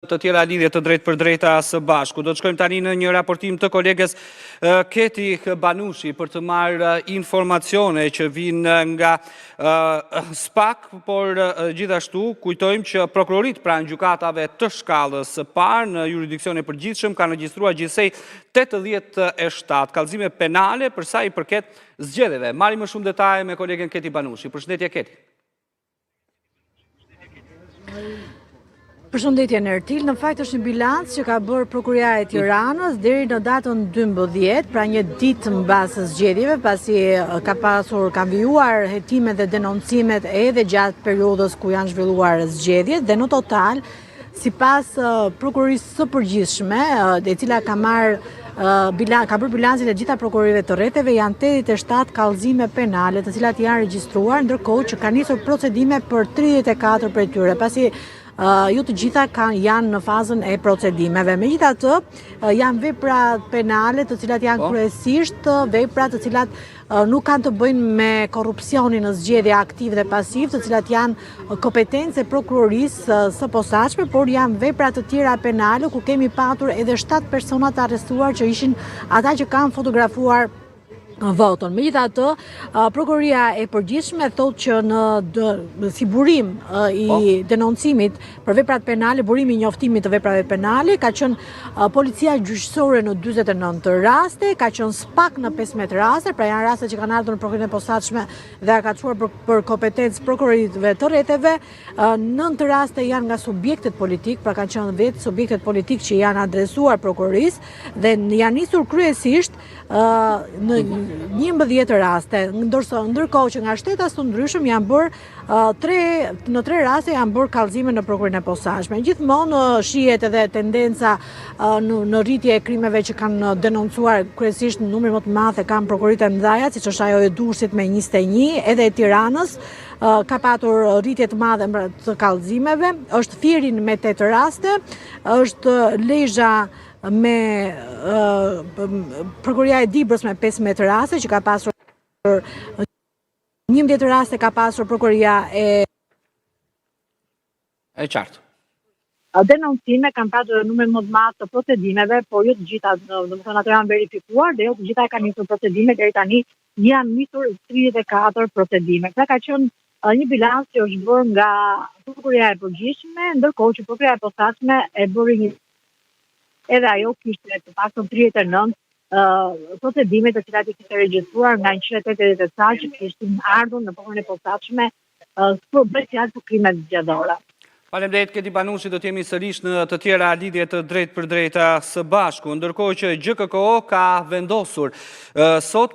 Të tjera lidhje të drejt për drejta së bashku. Do të shkojmë tani në një raportim të kolegës Keti Banushi për të marrë informacione që vinë nga SPAK, por gjithashtu kujtojmë që prokurorit pranë gjykatave të shkallës së parë në jurisdiksion e përgjithshëm kanë regjistruar gjithsej 87 kallëzime penale për sa i përket zgjedhjeve. Marrim më shumë detaje me kolegen Keti Banushi. Përshëndetje Keti. Përshëndetje në Ertil, në fakt është një bilanc që ka bërë Prokuria e Tiranës deri në datën 12, pra një ditë mbas zgjedhjeve, pasi kanë vijuar hetimet dhe denoncimet edhe gjatë periudhës ku janë zhvilluar zgjedhjet, dhe në total, sipas Prokurisë së Përgjithshme, e cila ka bërë bilancin e gjitha prokurorive të rreteve, janë 87 kallëzime penale, të cilat janë regjistruar, ndërkohë që ka nisur procedime për 34 prej tyre, pasi jo të gjitha janë në fazën e procedimeve. Megjithatë, janë vepra penale të cilat janë kryesisht vepra të cilat nuk kanë të bëjnë me korrupsionin në zgjedhje aktiv dhe pasiv, të cilat janë kompetencë e prokurorisë së posaçme, por janë vepra të tjera penale ku kemi patur edhe 7 persona të arrestuar që ishin ata që kanë fotografuar votën. Megjithatë, Prokuria e Përgjithshme thotë që si burim i denoncimit për veprat penale, burimi i njoftimit të veprave penale, ka qenë policia gjyqësore në 49 raste, ka qenë SPAK në 15 raste, pra janë raste që kanë ardhur në Prokurinë e Posaçme dhe ka çuar për kompetencë prokuroritëve të rreteve. 9 raste janë nga subjektet politik, pra kanë qenë vetë subjektet politik që janë adresuar prokurorisë dhe janë nisur kryesisht në 11 raste, ndërkohë që nga shtetas të ndryshëm janë bërë në 3 raste janë bërë kallëzime në Prokurinë e Posaçme. Gjithmonë shihet edhe tendenca në rritje e krimeve që kanë denoncuar kryesisht në numër më të madh e kanë prokurorit e mëdha, siç është ajo e Durrësit me 21, edhe e Tiranës ka patur rritje të madhe të kallëzimeve, është Firin me 8 raste, është Lezhë me Prokuria e Dibrës me 15 raste, që ka pasur 11 raste ka pasur Prokuria e qartë. Denoncime kanë pasur numër më të madh të procedimeve, por jo të gjitha, domethënë ato janë verifikuar dhe jo të gjitha kanë nisur procedime, deri tani janë nisur 34 procedime. Pra ka qenë një bilanc që është bërë nga Prokuria e Përgjithshme, ndërkohë që Prokuria e Posaçme e bëri një edhe ajo kishte të paktën 39 procedime të cilat i kishte regjistruar nga 180 ca që kishin ardhur në Prokurinë e Posaçme për bërë për krime zgjedhore. Faleminderit Keti Banushi, do të jemi sërish në të tjera lidhje të drejt për drejta së bashku, ndërkohë që GKKO ka vendosur sot